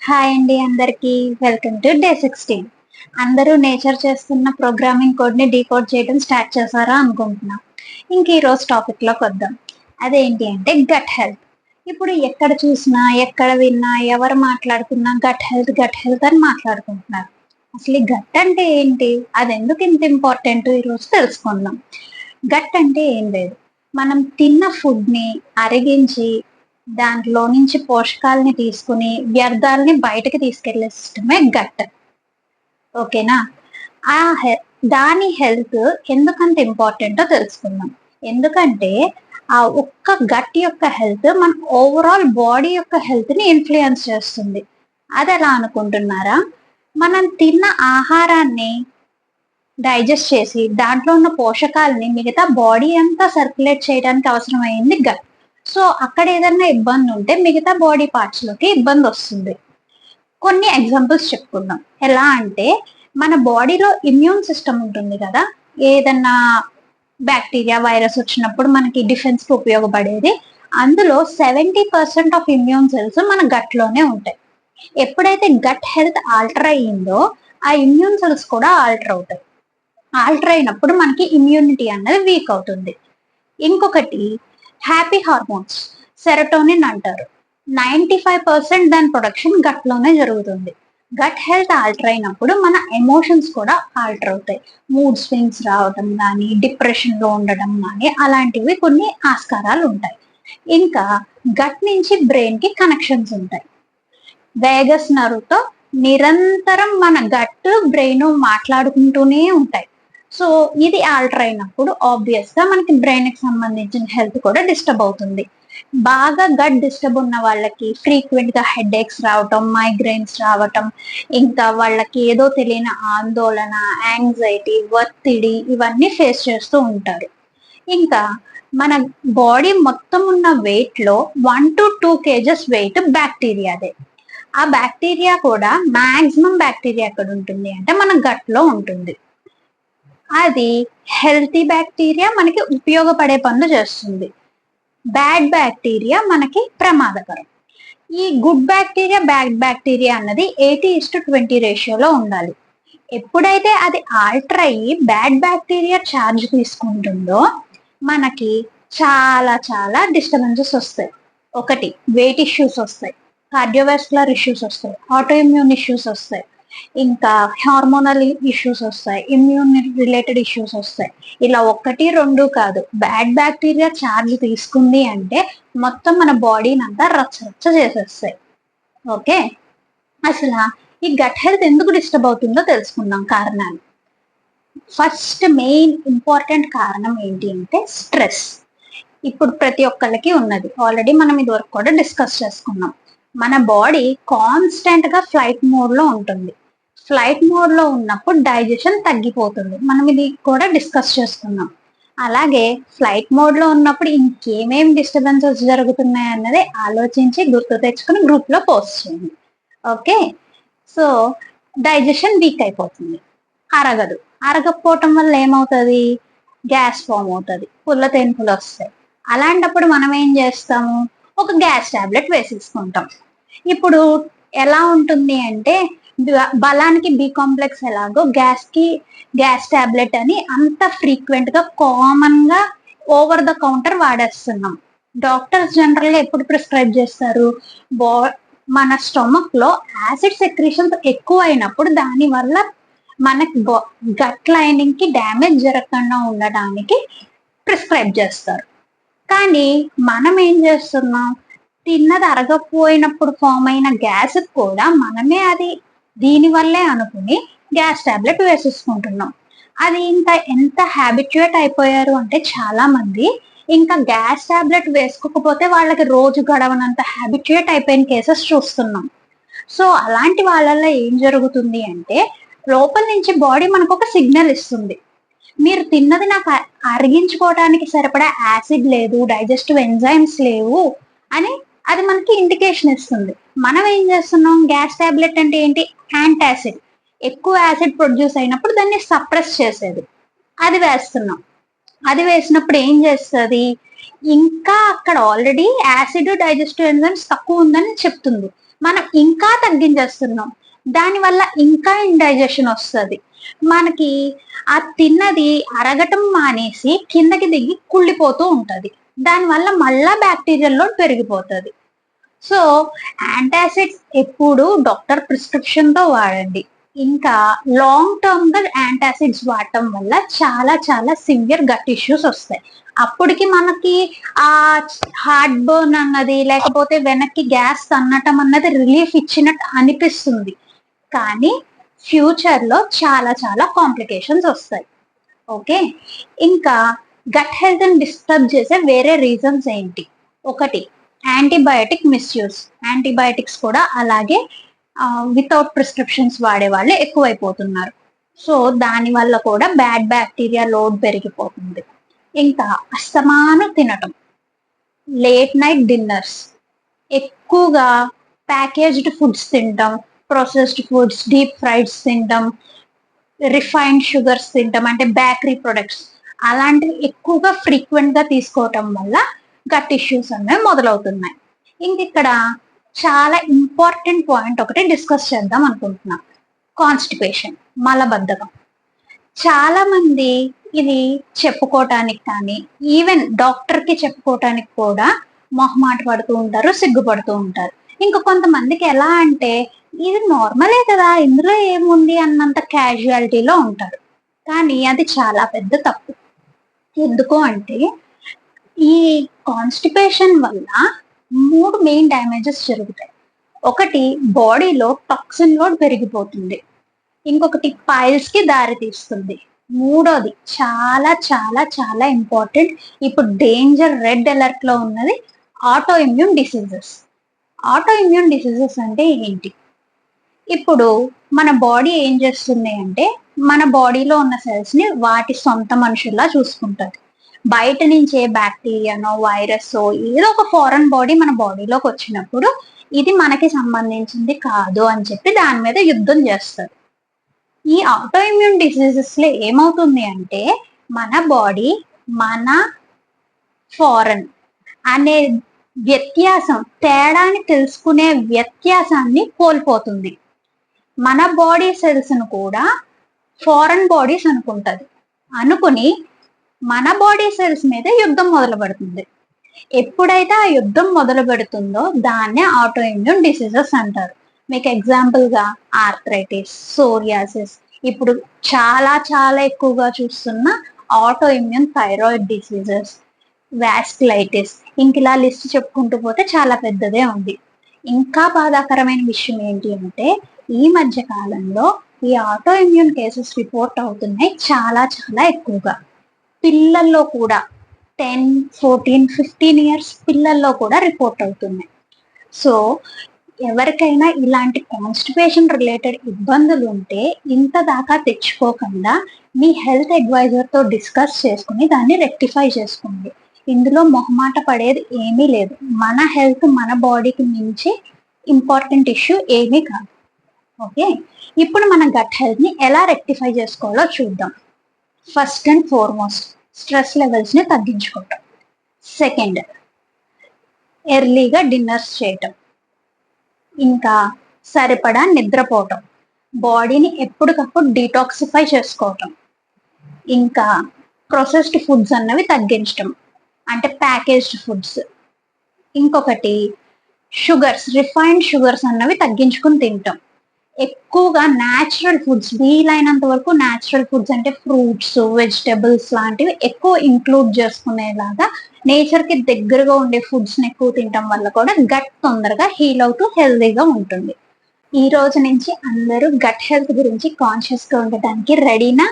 Hi అండి అందరికి. Welcome to day 16. అందరూ నేచర్ చేస్తున్న ప్రోగ్రామింగ్ కోడ్ ని డీకోడ్ చేయడం స్టార్ట్ చేశారా అనుకుంటున్నా. ఇంక ఈ రోజు టాపిక్ లోకి వద్దాం. అదేంటి అంటే గట్ హెల్త్. ఇప్పుడు ఎక్కడ చూసినా ఎక్కడ విన్నా ఎవరు మాట్లాడుకున్నా గట్ హెల్త్ అని మాట్లాడుకుంటున్నారు. అసలు ఈ గట్ అంటే ఏంటి, అది ఎందుకు ఇంత ఇంపార్టెంట్ ఈరోజు తెలుసుకుందాం. గట్ అంటే ఏం లేదు, మనం తిన్న ఫుడ్ ని అరిగించి దాంట్లో నుంచి పోషకాలని తీసుకుని వ్యర్థాలని బయటకి తీసుకెళ్లే సిస్టమే గట్. ఓకేనా? ఆ దాని హెల్త్ ఎందుకంత ఇంపార్టెంటో తెలుసుకుందాం. ఎందుకంటే ఆ ఒక్క గట్ యొక్క హెల్త్ మన ఓవరాల్ బాడీ యొక్క హెల్త్ ని ఇన్ఫ్లుయెన్స్ చేస్తుంది. అది ఎలా అనుకుంటున్నారా? మనం తిన్న ఆహారాన్ని డైజెస్ట్ చేసి దాంట్లో ఉన్న పోషకాలని మిగతా బాడీ అంతా సర్క్యులేట్ చేయడానికి అవసరమైంది గట్. సో అక్కడ ఏదైనా ఇబ్బంది ఉంటే మిగతా బాడీ పార్ట్స్ లోకి ఇబ్బంది వస్తుంది. కొన్ని ఎగ్జాంపుల్స్ చెప్పుకుందాం. ఎలా అంటే మన బాడీలో ఇమ్యూన్ సిస్టమ్ ఉంటుంది కదా, ఏదన్నా బ్యాక్టీరియా వైరస్ వచ్చినప్పుడు మనకి డిఫెన్స్ కి ఉపయోగపడేది. అందులో 70% ఆఫ్ ఇమ్యూన్ సెల్స్ మన గట్ లోనే ఉంటాయి. ఎప్పుడైతే గట్ హెల్త్ ఆల్టర్ అయ్యిందో ఆ ఇమ్యూన్ సెల్స్ కూడా ఆల్టర్ అవుతాయి. ఆల్టర్ అయినప్పుడు మనకి ఇమ్యూనిటీ అన్నది వీక్ అవుతుంది. ఇంకొకటి హ్యాపీ హార్మోన్స్, సెరటోనిన్ అంటారు. 95% దాని ప్రొడక్షన్ గట్ లోనే జరుగుతుంది. గట్ హెల్త్ ఆల్టర్ అయినప్పుడు మన ఎమోషన్స్ కూడా ఆల్టర్ అవుతాయి. మూడ్ స్వింగ్స్ రావడం కానీ, డిప్రెషన్ లో ఉండడం కానీ, అలాంటివి కొన్ని ఆస్కారాలు ఉంటాయి. ఇంకా గట్ నుంచి బ్రెయిన్ కి కనెక్షన్స్ ఉంటాయి. వేగస్ నర్వ్ తో నిరంతరం మన గట్ బ్రెయిన్ మాట్లాడుకుంటూనే ఉంటాయి. సో ఇది ఆల్టర్ అయినప్పుడు ఆబ్వియస్ గా మనకి బ్రెయిన్ కి సంబంధించిన హెల్త్ కూడా డిస్టర్బ్ అవుతుంది. బాగా గట్ డిస్టర్బ్ ఉన్న వాళ్ళకి ఫ్రీక్వెంట్ గా హెడ్ ఏక్స్ రావటం, మైగ్రైన్స్ రావటం, ఇంకా వాళ్ళకి ఏదో తెలియని ఆందోళన, యాంగ్జైటీ, ఒత్తిడి ఇవన్నీ ఫేస్ చేస్తూ ఉంటారు. ఇంకా మన బాడీ మొత్తం ఉన్న వెయిట్ లో 1 to 2 kgs వెయిట్ బ్యాక్టీరియాదే. ఆ బ్యాక్టీరియా కూడా మాక్సిమం బ్యాక్టీరియా ఎక్కడ ఉంటుంది అంటే మన గట్ లో ఉంటుంది. అది హెల్తీ బ్యాక్టీరియా మనకి ఉపయోగపడే పనులు చేస్తుంది. బ్యాడ్ బ్యాక్టీరియా మనకి ప్రమాదకరం. ఈ గుడ్ బ్యాక్టీరియా బ్యాడ్ బ్యాక్టీరియా అన్నది 80:20 రేషియోలో ఉండాలి. ఎప్పుడైతే అది ఆల్టర్ అయ్యి బ్యాడ్ బ్యాక్టీరియా ఛార్జ్ తీసుకుంటుందో మనకి చాలా చాలా డిస్టర్బెన్సెస్ వస్తాయి. ఒకటి వెయిట్ ఇష్యూస్ వస్తాయి, కార్డియోవాస్కులర్ ఇష్యూస్ వస్తాయి, ఆటో ఇమ్యూన్ ఇష్యూస్ వస్తాయి, ఇంకా హార్మోనల్ ఇష్యూస్ వస్తాయి, ఇమ్యూన్ రిలేటెడ్ ఇష్యూస్ వస్తాయి. ఇలా 1, 2 కాదు, బ్యాడ్ బ్యాక్టీరియా ఛార్జ్ తీసుకుంది అంటే మొత్తం మన బాడీని అంతా రచ్చరచ్చ చేసేస్తాయి. ఓకే, అసలు ఈ గట్ హెల్త్ ఎందుకు డిస్టర్బ్ అవుతుందో తెలుసుకుందాం కారణాలు. ఫస్ట్ మెయిన్ ఇంపార్టెంట్ కారణం ఏంటి అంటే స్ట్రెస్. ఇప్పుడు ప్రతి ఒక్కళ్ళకి ఉన్నది, ఆల్రెడీ మనం ఇది వరకు కూడా డిస్కస్ చేసుకున్నాం. మన బాడీ కాన్స్టెంట్ గా ఫ్లైట్ మోడ్ లో ఉంటుంది. ఫ్లైట్ మోడ్ లో ఉన్నప్పుడు డైజెషన్ తగ్గిపోతుంది, మనం ఇది కూడా డిస్కస్ చేసుకున్నాం. అలాగే ఫ్లైట్ మోడ్ లో ఉన్నప్పుడు ఇంకేమేం డిస్టర్బెన్సెస్ జరుగుతున్నాయి అన్నది ఆలోచించి గుర్తు తెచ్చుకుని గ్రూప్ లో పోస్ట్ చేయండి. ఓకే, సో డైజెషన్ వీక్ అయిపోతుంది, అరగదు. అరగకపోవటం వల్ల ఏమవుతుంది? గ్యాస్ ఫామ్ అవుతుంది, పుల్ల తెనుపులు వస్తాయి. అలాంటప్పుడు మనం ఏం చేస్తాము? ఒక గ్యాస్ టాబ్లెట్ వేసేసుకుంటాం. ఇప్పుడు ఎలా ఉంటుంది అంటే బలానికి బి కాంప్లెక్స్ ఎలాగో గ్యాస్ కి గ్యాస్ టాబ్లెట్ అని అంత ఫ్రీక్వెంట్ గా కామన్ గా ఓవర్ ద కౌంటర్ వాడేస్తున్నాం. డాక్టర్స్ జనరల్ గా ఎప్పుడు ప్రిస్క్రైబ్ చేస్తారు? మన స్టొమక్ లో యాసిడ్ సెక్రీషన్స్ ఎక్కువ అయినప్పుడు దాని వల్ల మనకి గట్ లైనింగ్ కి డ్యామేజ్ జరగకుండా ఉండడానికి ప్రిస్క్రైబ్ చేస్తారు. కానీ మనం ఏం చేస్తున్నాం? తిన్నది అరగపోయినప్పుడు ఫామ్ అయిన గ్యాస్ కూడా మనమే అది దీని వల్లే అనుకుని గ్యాస్ టాబ్లెట్ వేసేసుకుంటున్నాం. అది ఇంకా ఎంత హ్యాబిట్యుయేట్ అయిపోయారు అంటే చాలా మంది ఇంకా గ్యాస్ టాబ్లెట్ వేసుకోకపోతే వాళ్ళకి రోజు గడవనంత హ్యాబిట్యుయేట్ అయిపోయిన కేసెస్ చూస్తున్నాం. సో అలాంటి వాళ్ళల్లో ఏం జరుగుతుంది అంటే లోపల నుంచి బాడీ మనకు ఒక సిగ్నల్ ఇస్తుంది, మీరు తిన్నది నాకు అరిగించుకోవడానికి సరిపడా యాసిడ్ లేదు, డైజెస్టివ్ ఎంజైమ్స్ లేవు అని అది మనకి ఇండికేషన్ ఇస్తుంది. మనం ఏం చేస్తున్నాం? గ్యాస్ టాబ్లెట్ అంటే ఏంటి? యాంటాసిడ్. ఎక్కువ యాసిడ్ ప్రొడ్యూస్ అయినప్పుడు దాన్ని సప్రెస్ చేసేది, అది వేస్తున్నాం. అది వేసినప్పుడు ఏం చేస్తుంది? ఇంకా అక్కడ ఆల్రెడీ యాసిడ్ డైజెస్టివ్ ఎంజైమ్స్ తక్కువ ఉందని చెప్తుంది, మనం ఇంకా తగ్గించేస్తున్నాం. దానివల్ల ఇంకా ఇండైజెషన్ వస్తుంది. మనకి ఆ తిన్నది అరగటం మానేసి కిందకి దిగి కుళ్ళిపోతూ ఉంటది. దానివల్ల మళ్ళా బ్యాక్టీరియల్ లోడ్ పెరిగిపోతుంది. సో యాంటాసిడ్స్ ఎప్పుడు డాక్టర్ ప్రిస్క్రిప్షన్ తో వాడండి. ఇంకా లాంగ్ టర్మ్ గా యాంటాసిడ్స్ వాడటం వల్ల చాలా చాలా సివియర్ గట్ ఇష్యూస్ వస్తాయి. అప్పటికి మనకి ఆ హార్ట్ బర్న్ అన్నది లేకపోతే వెనక్కి గ్యాస్ తన్నటం అన్నది రిలీఫ్ ఇచ్చినట్టు అనిపిస్తుంది. కానీ ఫ్యూచర్ లో చాలా చాలా కాంప్లికేషన్స్ వస్తాయి. ఓకే, ఇంకా గట్ హెల్త్ ని డిస్టర్బ్ చేసే వేరే రీజన్స్ ఏంటి? ఒకటి, యాంటీబయాటిక్ మిస్యూస్. యాంటీబయాటిక్స్ కూడా అలాగే వితౌట్ ప్రిస్క్రిప్షన్స్ వాడే వాళ్ళు ఎక్కువైపోతున్నారు. సో దాని వల్ల కూడా బ్యాడ్ బ్యాక్టీరియా లోడ్ పెరిగిపోతుంది. ఇంకా అస్తమానం తినటం, లేట్ నైట్ డిన్నర్స్, ఎక్కువగా ప్యాకేజ్డ్ ఫుడ్స్ తినటం, ప్రాసెస్డ్ ఫుడ్స్, డీప్ ఫ్రైడ్స్ తినటం, రిఫైన్డ్ షుగర్స్ తినటం అంటే బేకరీ ప్రొడక్ట్స్, అలాంటివి ఎక్కువగా ఫ్రీక్వెంట్ గా తీసుకోవటం వల్ల గట్ ఇష్యూస్ అనేవి మొదలవుతున్నాయి. ఇంక ఇక్కడ చాలా ఇంపార్టెంట్ పాయింట్ ఒకటి డిస్కస్ చేద్దాం అనుకుంటున్నాం. కాన్స్టిపేషన్, మలబద్ధకం. చాలా మంది ఇది చెప్పుకోవటానికి కానీ ఈవెన్ డాక్టర్ కి చెప్పుకోవటానికి కూడా మొహమాట పడుతూ ఉంటారు, సిగ్గుపడుతూ ఉంటారు. ఇంకా కొంతమందికి ఎలా అంటే ఇది నార్మలే కదా, ఇందులో ఏముంది అన్నంత క్యాజువాలిటీలో ఉంటారు. కానీ అది చాలా పెద్ద తప్పు. ఎందుకు అంటే ఈ కాన్స్టిపేషన్ వల్ల 3 మెయిన్ డ్యామేజెస్ జరుగుతాయి. ఒకటి, బాడీలో టాక్సిన్ లోడ్ పెరిగిపోతుంది. ఇంకొకటి, పైల్స్ కి దారి తీస్తుంది. మూడోది చాలా చాలా చాలా ఇంపార్టెంట్, ఇప్పుడు డేంజర్ రెడ్ అలర్ట్ లో ఉన్నది, auto immune diseases. Auto immune diseases అంటే ఏంటి? ఇప్పుడు మన బాడీ ఏం చేస్తుంది అంటే మన బాడీలో ఉన్న సెల్స్ ని వాటి సొంత మనుషుల్లా చూసుకుంటది. బయట నుంచి ఏ బ్యాక్టీరియానో వైరస్ ఏదో ఒక ఫారెన్ బాడీ మన బాడీలోకి వచ్చినప్పుడు ఇది మనకి సంబంధించింది కాదు అని చెప్పి దాని మీద యుద్ధం చేస్తారు. ఈ ఆటో ఇమ్యూన్ డిసీజెస్ లో ఏమవుతుంది అంటే మన బాడీ మన ఫారెన్ అనే వ్యత్యాసం, తేడాని తెలుసుకునే వ్యత్యాసాన్ని కోల్పోతుంది. మన బాడీ సెల్స్ ను కూడా ఫారెన్ బాడీస్ అనుకుని మన బాడీ సెల్స్ మీద యుద్ధం మొదలు పెడుతుంది. ఎప్పుడైతే ఆ యుద్ధం మొదలు పెడుతుందో దాన్నే ఆటో ఇమ్యూన్ డిసీజెస్ అంటారు. మీకు ఎగ్జాంపుల్ గా ఆర్థరైటిస్, సోరియాసిస్, ఇప్పుడు చాలా చాలా ఎక్కువగా చూస్తున్న auto immune thyroid diseases, vasculitis, ఇంక ఇలా లిస్ట్ చెప్పుకుంటూ పోతే చాలా పెద్దదే ఉంది. ఇంకా బాధాకరమైన విషయం ఏంటి అంటే ఈ మధ్య కాలంలో ఈ ఆటో ఇమ్యూన్ కేసెస్ రిపోర్ట్ అవుతున్నాయి చాలా చాలా ఎక్కువగా. పిల్లల్లో కూడా 10, 14, 15 ఇయర్స్ పిల్లల్లో కూడా రిపోర్ట్ అవుతున్నాయి. సో ఎవరికైనా ఇలాంటి కాన్స్టిపేషన్ రిలేటెడ్ ఇబ్బందులు ఉంటే ఇంత దాకా తెచ్చుకోకుండా మీ హెల్త్ అడ్వైజర్ తో డిస్కస్ చేసుకుని దాన్ని రెక్టిఫై చేసుకోండి. ఇందులో మొహమాట పడేది ఏమీ లేదు. మన హెల్త్ మన బాడీకి మించి ఇంపార్టెంట్ ఇష్యూ ఏమీ కాదు. ఓకే, ఇప్పుడు మన గట్ హెల్త్ ని ఎలా రెక్టిఫై చేసుకోవాలో చూద్దాం. First and foremost, stress levels ని తగ్గించుకోవటం. సెకండ్, ఎర్లీగా డిన్నర్స్ చేయటం. ఇంకా సరిపడా నిద్రపోవటం, బాడీని ఎప్పటికప్పుడు డీటాక్సిఫై చేసుకోవటం. ఇంకా ప్రాసెస్డ్ ఫుడ్స్ అన్నవి తగ్గించటం, అంటే ప్యాకేజ్డ్ ఫుడ్స్. ఇంకొకటి, షుగర్స్, రిఫైన్డ్ షుగర్స్ అన్నవి తగ్గించుకుని తింటాం. ఎక్కువగా న్యాచురల్ ఫుడ్స్, వీలైనంత వరకు న్యాచురల్ ఫుడ్స్ అంటే ఫ్రూట్స్, వెజిటబుల్స్ లాంటివి ఎక్కువ ఇంక్లూడ్ చేసుకునేలాగా నేచర్ కి దగ్గరగా ఉండే ఫుడ్స్ ని ఎక్కువ తినటం వల్ల కూడా గట్ తొందరగా హీల్ అవుతూ హెల్దీగా ఉంటుంది. ఈ రోజు నుంచి అందరూ గట్ హెల్త్ గురించి కాన్షియస్ గా ఉండటానికి రెడీనా?